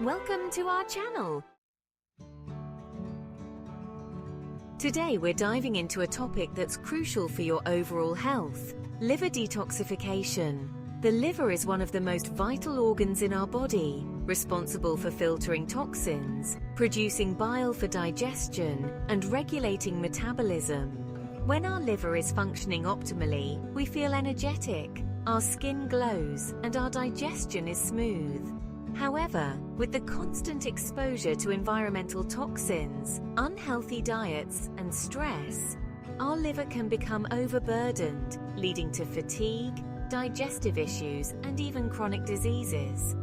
Welcome to our channel. Today we're diving into a topic that's crucial for your overall health: liver detoxification. The liver is one of the most vital organs in our body, responsible for filtering toxins, producing bile for digestion, and regulating metabolism. When our liver is functioning optimally, we feel energetic, our skin glows, and our digestion is smooth. However, with the constant exposure to environmental toxins, unhealthy diets, and stress, our liver can become overburdened, leading to fatigue, digestive issues, and even chronic diseases.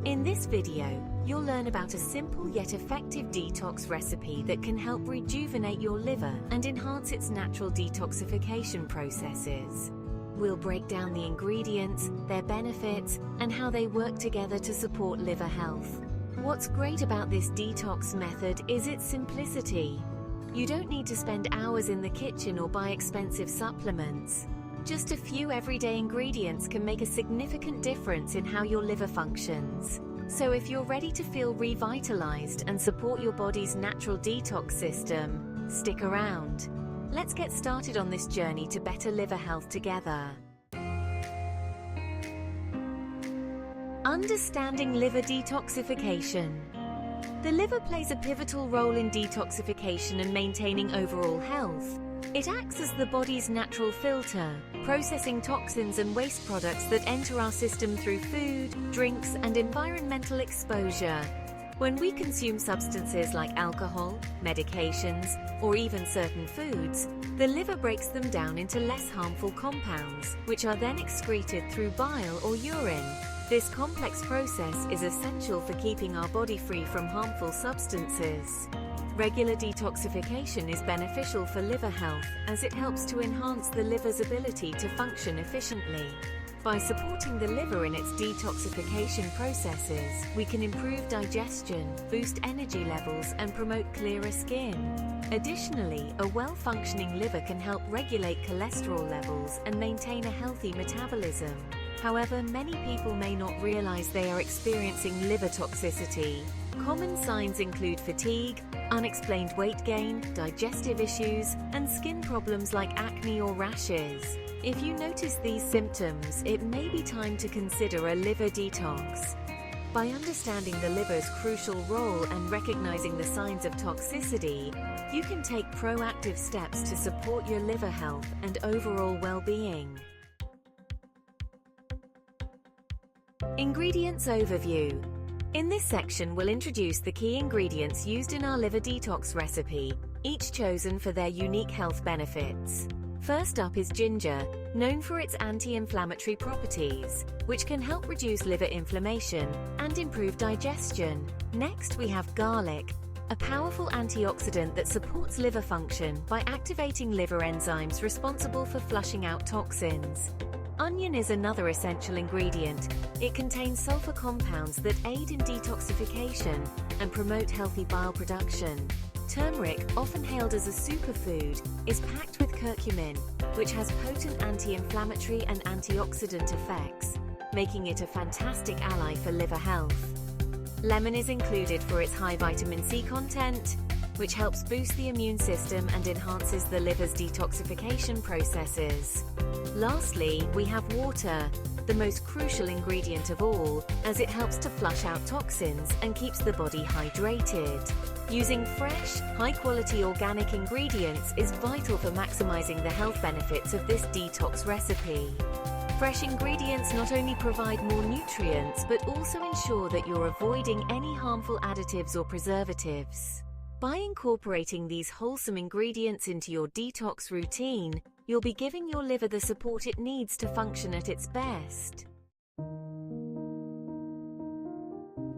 In this video, you'll learn about a simple yet effective detox recipe that can help rejuvenate your liver and enhance its natural detoxification processes. We'll break down the ingredients, their benefits, and how they work together to support liver health. What's great about this detox method is its simplicity. You don't need to spend hours in the kitchen or buy expensive supplements. Just a few everyday ingredients can make a significant difference in how your liver functions. So if you're ready to feel revitalized and support your body's natural detox system, stick around. Let's get started on this journey to better liver health together. Understanding liver detoxification. The liver plays a pivotal role in detoxification and maintaining overall health. It acts as the body's natural filter, processing toxins and waste products that enter our system through food, drinks, and environmental exposure. When we consume substances like alcohol, medications, or even certain foods, the liver breaks them down into less harmful compounds, which are then excreted through bile or urine. This complex process is essential for keeping our body free from harmful substances. Regular detoxification is beneficial for liver health as it helps to enhance the liver's ability to function efficiently. By supporting the liver in its detoxification processes, we can improve digestion, boost energy levels, and promote clearer skin. Additionally, a well-functioning liver can help regulate cholesterol levels and maintain a healthy metabolism. However, many people may not realize they are experiencing liver toxicity. Common signs include fatigue, unexplained weight gain, digestive issues, and skin problems like acne or rashes. If you notice these symptoms, it may be time to consider a liver detox. By understanding the liver's crucial role and recognizing the signs of toxicity, you can take proactive steps to support your liver health and overall well-being. Ingredients Overview. In this section, we'll introduce the key ingredients used in our liver detox recipe, each chosen for their unique health benefits. First up is ginger, known for its anti-inflammatory properties, which can help reduce liver inflammation and improve digestion. Next, we have garlic, a powerful antioxidant that supports liver function by activating liver enzymes responsible for flushing out toxins. Onion is another essential ingredient. It contains sulfur compounds that aid in detoxification and promote healthy bile production. Turmeric, often hailed as a superfood, is packed with curcumin, which has potent anti-inflammatory and antioxidant effects, making it a fantastic ally for liver health. Lemon is included for its high vitamin C content, which helps boost the immune system and enhances the liver's detoxification processes. Lastly, we have water, the most crucial ingredient of all, as it helps to flush out toxins and keeps the body hydrated. Using fresh, high-quality organic ingredients is vital for maximizing the health benefits of this detox recipe. Fresh ingredients not only provide more nutrients, but also ensure that you're avoiding any harmful additives or preservatives. By incorporating these wholesome ingredients into your detox routine, you'll be giving your liver the support it needs to function at its best.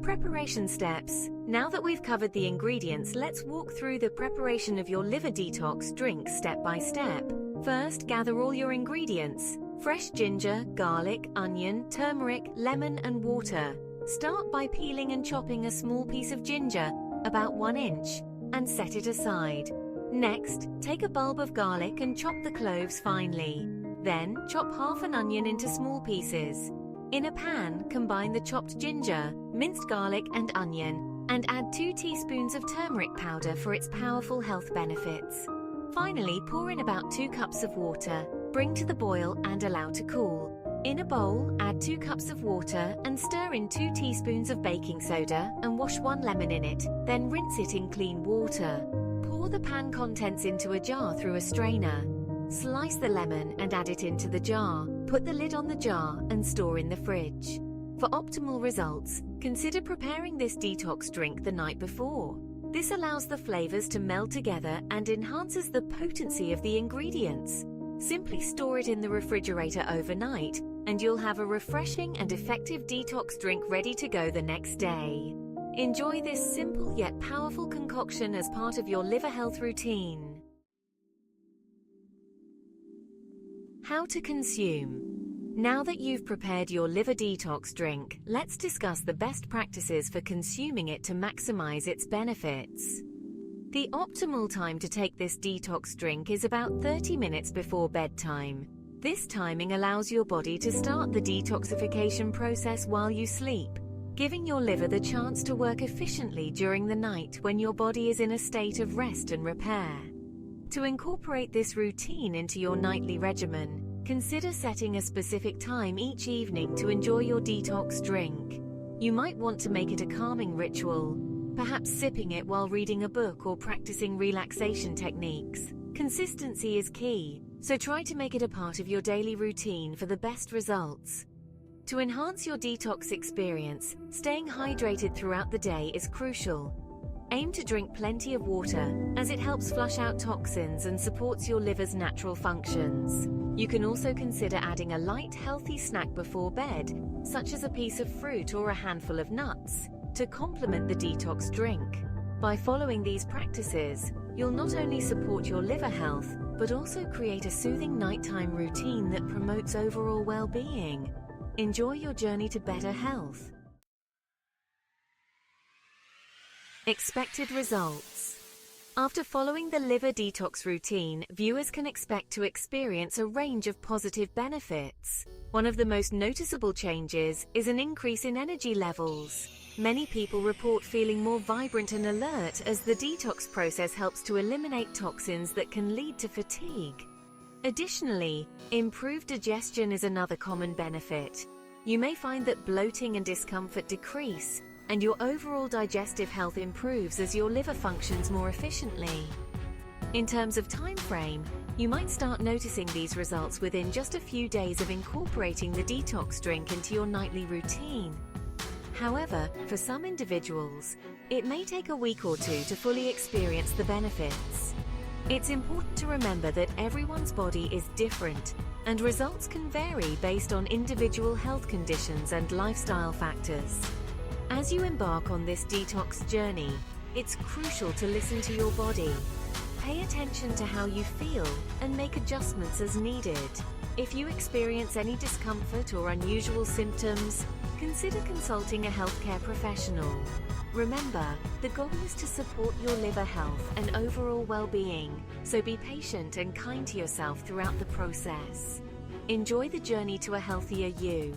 Preparation steps. Now that we've covered the ingredients, let's walk through the preparation of your liver detox drink step by step. First, gather all your ingredients: fresh ginger, garlic, onion, turmeric, lemon, and water. Start by peeling and chopping a small piece of ginger, about 1 inch, and set it aside. Next, take a bulb of garlic and chop the cloves finely. Then, chop half an onion into small pieces. In a pan, combine the chopped ginger, minced garlic and onion, and add 2 teaspoons of turmeric powder for its powerful health benefits. Finally, pour in about 2 cups of water, bring to the boil and allow to cool. In a bowl, add 2 cups of water and stir in 2 teaspoons of baking soda and wash 1 lemon in it, then rinse it in clean water. Pour the pan contents into a jar through a strainer. Slice the lemon and add it into the jar. Put the lid on the jar and store in the fridge. For optimal results, consider preparing this detox drink the night before. This allows the flavors to meld together and enhances the potency of the ingredients. Simply store it in the refrigerator overnight, and you'll have a refreshing and effective detox drink ready to go the next day. Enjoy this simple yet powerful concoction as part of your liver health routine. How to consume. Now that you've prepared your liver detox drink, let's discuss the best practices for consuming it to maximize its benefits. The optimal time to take this detox drink is about 30 minutes before bedtime. This timing allows your body to start the detoxification process while you sleep, giving your liver the chance to work efficiently during the night when your body is in a state of rest and repair. To incorporate this routine into your nightly regimen, consider setting a specific time each evening to enjoy your detox drink. You might want to make it a calming ritual, perhaps sipping it while reading a book or practicing relaxation techniques. Consistency is key, so try to make it a part of your daily routine for the best results. To enhance your detox experience, staying hydrated throughout the day is crucial. Aim to drink plenty of water, as it helps flush out toxins and supports your liver's natural functions. You can also consider adding a light, healthy snack before bed, such as a piece of fruit or a handful of nuts, to complement the detox drink. By following these practices, you'll not only support your liver health, but also create a soothing nighttime routine that promotes overall well-being. Enjoy your journey to better health. Expected results. After following the liver detox routine, viewers can expect to experience a range of positive benefits. One of the most noticeable changes is an increase in energy levels. Many people report feeling more vibrant and alert as the detox process helps to eliminate toxins that can lead to fatigue. Additionally, improved digestion is another common benefit. You may find that bloating and discomfort decrease, and your overall digestive health improves as your liver functions more efficiently. In terms of time frame, you might start noticing these results within just a few days of incorporating the detox drink into your nightly routine. However, for some individuals, it may take a week or two to fully experience the benefits. It's important to remember that everyone's body is different, and results can vary based on individual health conditions and lifestyle factors. As you embark on this detox journey, it's crucial to listen to your body. Pay attention to how you feel and make adjustments as needed. If you experience any discomfort or unusual symptoms, consider consulting a healthcare professional. Remember, the goal is to support your liver health and overall well-being, so be patient and kind to yourself throughout the process. Enjoy the journey to a healthier you.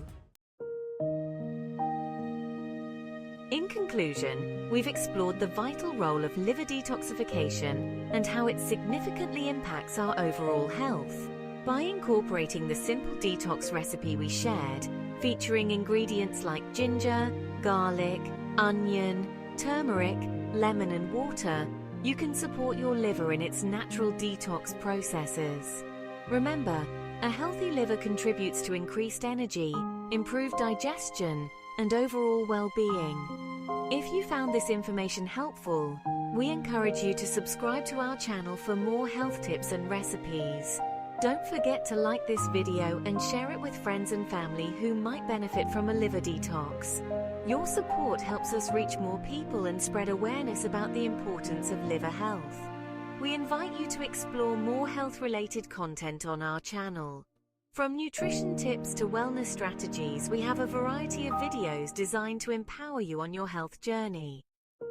In conclusion, we've explored the vital role of liver detoxification and how it significantly impacts our overall health. By incorporating the simple detox recipe we shared, featuring ingredients like ginger, garlic, onion, turmeric, lemon and water, you can support your liver in its natural detox processes. Remember, a healthy liver contributes to increased energy, improved digestion, and overall well-being. If you found this information helpful, we encourage you to subscribe to our channel for more health tips and recipes. Don't forget to like this video and share it with friends and family who might benefit from a liver detox. Your support helps us reach more people and spread awareness about the importance of liver health. We invite you to explore more health-related content on our channel. From nutrition tips to wellness strategies, we have a variety of videos designed to empower you on your health journey.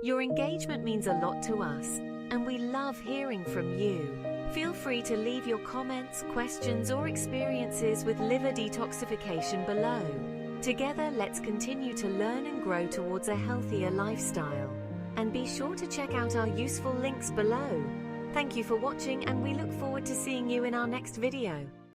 Your engagement means a lot to us, and we love hearing from you. Feel free to leave your comments, questions, or experiences with liver detoxification below. Together, let's continue to learn and grow towards a healthier lifestyle. And be sure to check out our useful links below. Thank you for watching, and we look forward to seeing you in our next video.